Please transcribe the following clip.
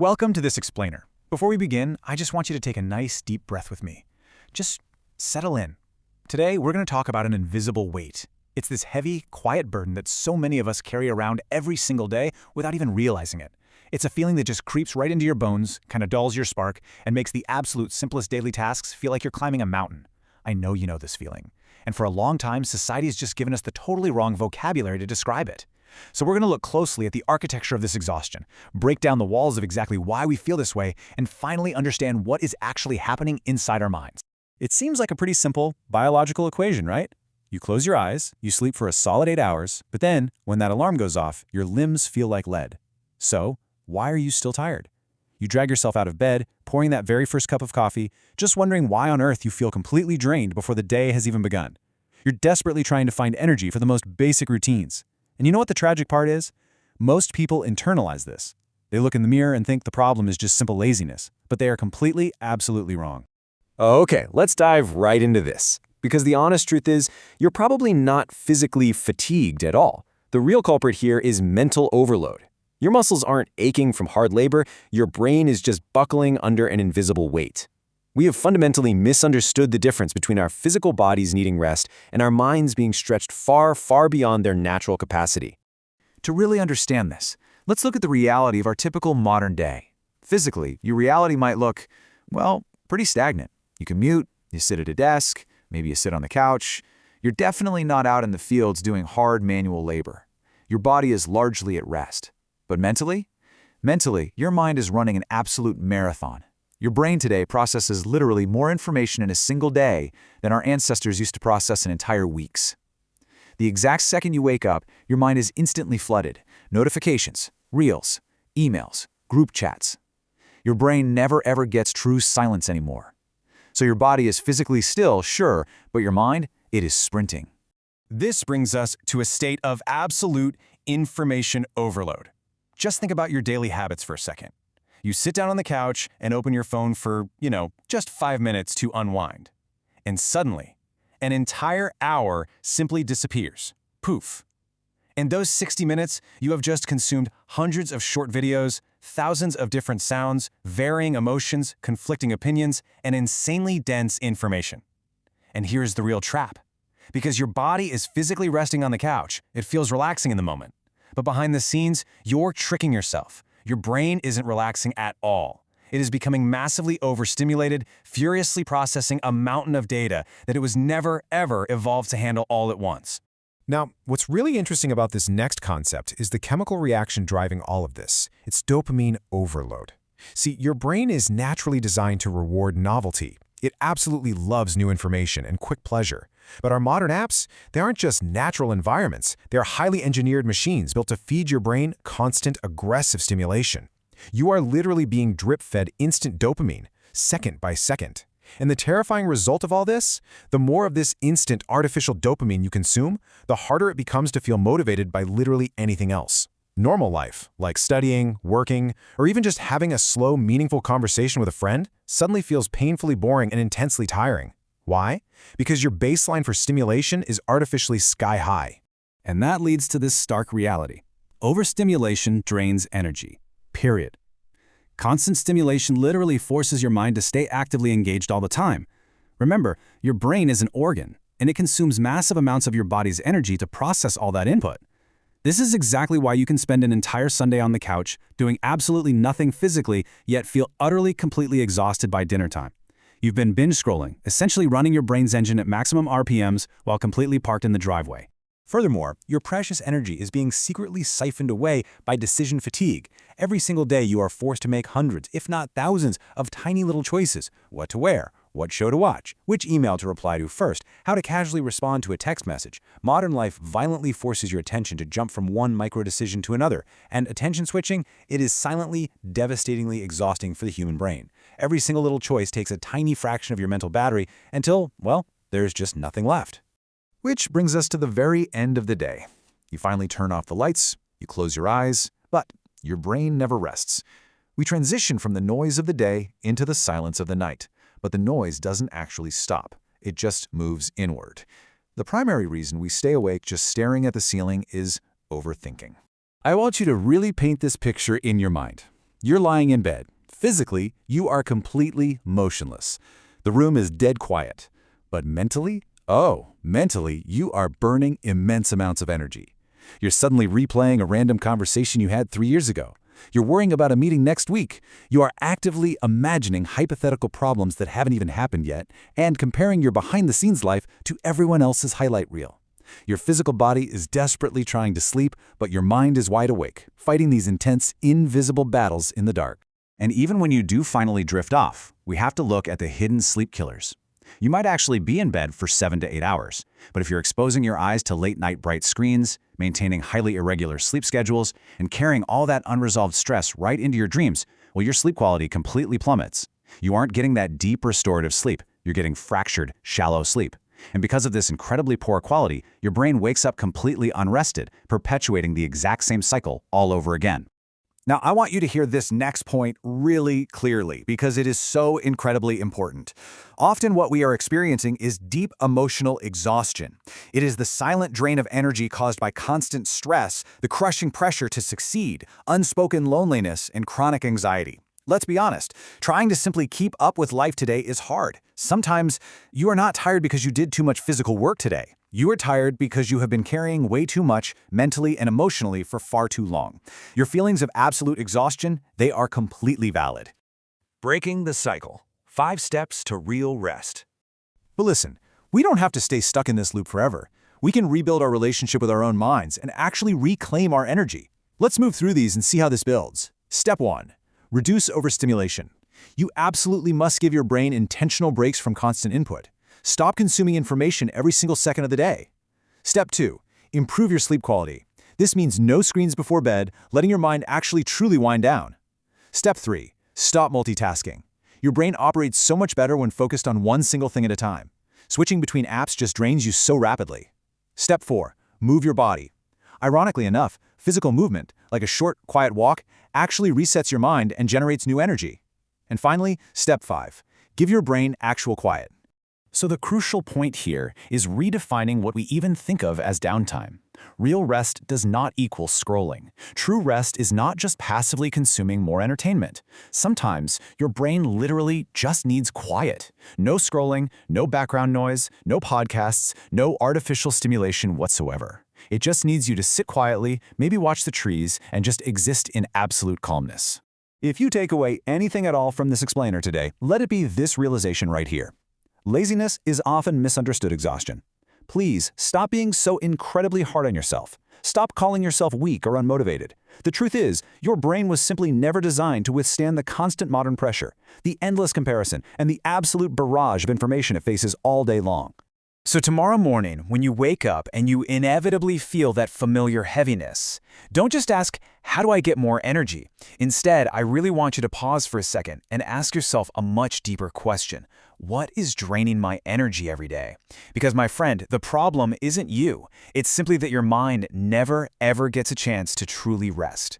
Welcome to this explainer. Before we begin, I just want you to take a nice deep breath with me. Just settle in. Today, we're going to talk about an invisible weight. It's this heavy, quiet burden that so many of us carry around every single day without even realizing it. It's a feeling that just creeps right into your bones, kind of dulls your spark, and makes the absolute simplest daily tasks feel like you're climbing a mountain. I know you know this feeling. And for a long time, society has just given us the totally wrong vocabulary to describe it. So we're going to look closely at the architecture of this exhaustion, break down the walls of exactly why we feel this way, and finally understand what is actually happening inside our minds. It seems like a pretty simple biological equation, right? You close your eyes, you sleep for a solid 8 hours, but then, when that alarm goes off, your limbs feel like lead. So, why are you still tired? You drag yourself out of bed, pouring that very first cup of coffee, just wondering why on earth you feel completely drained before the day has even begun. You're desperately trying to find energy for the most basic routines. And you know what the tragic part is? Most people internalize this. They look in the mirror and think the problem is just simple laziness, but they are completely, absolutely wrong. Okay, let's dive right into this. Because the honest truth is, you're probably not physically fatigued at all. The real culprit here is mental overload. Your muscles aren't aching from hard labor, your brain is just buckling under an invisible weight. We have fundamentally misunderstood the difference between our physical bodies needing rest and our minds being stretched far, far beyond their natural capacity. To really understand this, let's look at the reality of our typical modern day. Physically, your reality might look, well, pretty stagnant. You commute, you sit at a desk, maybe you sit on the couch. You're definitely not out in the fields doing hard manual labor. Your body is largely at rest. But mentally? Mentally, your mind is running an absolute marathon. Your brain today processes literally more information in a single day than our ancestors used to process in entire weeks. The exact second you wake up, your mind is instantly flooded. Notifications, reels, emails, group chats. Your brain never ever gets true silence anymore. So your body is physically still, sure, but your mind, it is sprinting. This brings us to a state of absolute information overload. Just think about your daily habits for a second. You sit down on the couch and open your phone for, just 5 minutes to unwind. And suddenly, an entire hour simply disappears. Poof. In those 60 minutes, you have just consumed hundreds of short videos, thousands of different sounds, varying emotions, conflicting opinions, and insanely dense information. And here's the real trap. Because your body is physically resting on the couch, it feels relaxing in the moment. But behind the scenes, you're tricking yourself. Your brain isn't relaxing at all. It is becoming massively overstimulated, furiously processing a mountain of data that it was never, ever evolved to handle all at once. Now, what's really interesting about this next concept is the chemical reaction driving all of this. It's dopamine overload. See, your brain is naturally designed to reward novelty. It absolutely loves new information and quick pleasure. But our modern apps, they aren't just natural environments. They're highly engineered machines built to feed your brain constant, aggressive stimulation. You are literally being drip-fed instant dopamine, second by second. And the terrifying result of all this? The more of this instant artificial dopamine you consume, the harder it becomes to feel motivated by literally anything else. Normal life, like studying, working, or even just having a slow, meaningful conversation with a friend, suddenly feels painfully boring and intensely tiring. Why? Because your baseline for stimulation is artificially sky high. And that leads to this stark reality. Overstimulation drains energy. Period. Constant stimulation literally forces your mind to stay actively engaged all the time. Remember, your brain is an organ, and it consumes massive amounts of your body's energy to process all that input. This is exactly why you can spend an entire Sunday on the couch, doing absolutely nothing physically, yet feel utterly, completely exhausted by dinner time. You've been binge scrolling, essentially running your brain's engine at maximum RPMs while completely parked in the driveway. Furthermore, your precious energy is being secretly siphoned away by decision fatigue. Every single day you are forced to make hundreds, if not thousands, of tiny little choices. What to wear, what show to watch, which email to reply to first, how to casually respond to a text message. Modern life violently forces your attention to jump from one micro-decision to another. And attention switching, it is silently, devastatingly exhausting for the human brain. Every single little choice takes a tiny fraction of your mental battery until, well, there's just nothing left. Which brings us to the very end of the day. You finally turn off the lights, you close your eyes, but your brain never rests. We transition from the noise of the day into the silence of the night, but the noise doesn't actually stop. It just moves inward. The primary reason we stay awake just staring at the ceiling is overthinking. I want you to really paint this picture in your mind. You're lying in bed. Physically, you are completely motionless. The room is dead quiet. But mentally? Oh, mentally, you are burning immense amounts of energy. You're suddenly replaying a random conversation you had 3 years ago. You're worrying about a meeting next week. You are actively imagining hypothetical problems that haven't even happened yet and comparing your behind-the-scenes life to everyone else's highlight reel. Your physical body is desperately trying to sleep, but your mind is wide awake, fighting these intense, invisible battles in the dark. And even when you do finally drift off, we have to look at the hidden sleep killers. You might actually be in bed for 7 to 8 hours, but if you're exposing your eyes to late-night bright screens, maintaining highly irregular sleep schedules, and carrying all that unresolved stress right into your dreams, well, your sleep quality completely plummets. You aren't getting that deep restorative sleep. You're getting fractured, shallow sleep. And because of this incredibly poor quality, your brain wakes up completely unrested, perpetuating the exact same cycle all over again. Now, I want you to hear this next point really clearly because it is so incredibly important. Often what we are experiencing is deep emotional exhaustion. It is the silent drain of energy caused by constant stress, the crushing pressure to succeed, unspoken loneliness, and chronic anxiety. Let's be honest, trying to simply keep up with life today is hard. Sometimes you are not tired because you did too much physical work today. You are tired because you have been carrying way too much mentally and emotionally for far too long. Your feelings of absolute exhaustion, they are completely valid. Breaking the cycle. 5 steps to real rest. But listen, we don't have to stay stuck in this loop forever. We can rebuild our relationship with our own minds and actually reclaim our energy. Let's move through these and see how this builds. Step 1. Reduce overstimulation. You absolutely must give your brain intentional breaks from constant input. Stop consuming information every single second of the day. Step 2. Improve your sleep quality. This means no screens before bed, letting your mind actually truly wind down. Step 3. Stop multitasking. Your brain operates so much better when focused on one single thing at a time. Switching between apps just drains you so rapidly. Step 4. Move your body. Ironically enough, physical movement, like a short, quiet walk, actually resets your mind and generates new energy. And finally, Step 5. Give your brain actual quiet. So the crucial point here is redefining what we even think of as downtime. Real rest does not equal scrolling. True rest is not just passively consuming more entertainment. Sometimes your brain literally just needs quiet. No scrolling, no background noise, no podcasts, no artificial stimulation whatsoever. It just needs you to sit quietly, maybe watch the trees, and just exist in absolute calmness. If you take away anything at all from this explainer today, let it be this realization right here. Laziness is often misunderstood exhaustion. Please stop being so incredibly hard on yourself. Stop calling yourself weak or unmotivated. The truth is, your brain was simply never designed to withstand the constant modern pressure, the endless comparison, and the absolute barrage of information it faces all day long. So tomorrow morning, when you wake up and you inevitably feel that familiar heaviness, don't just ask, how do I get more energy? Instead, I really want you to pause for a second and ask yourself a much deeper question. What is draining my energy every day? Because my friend, the problem isn't you. It's simply that your mind never, ever gets a chance to truly rest.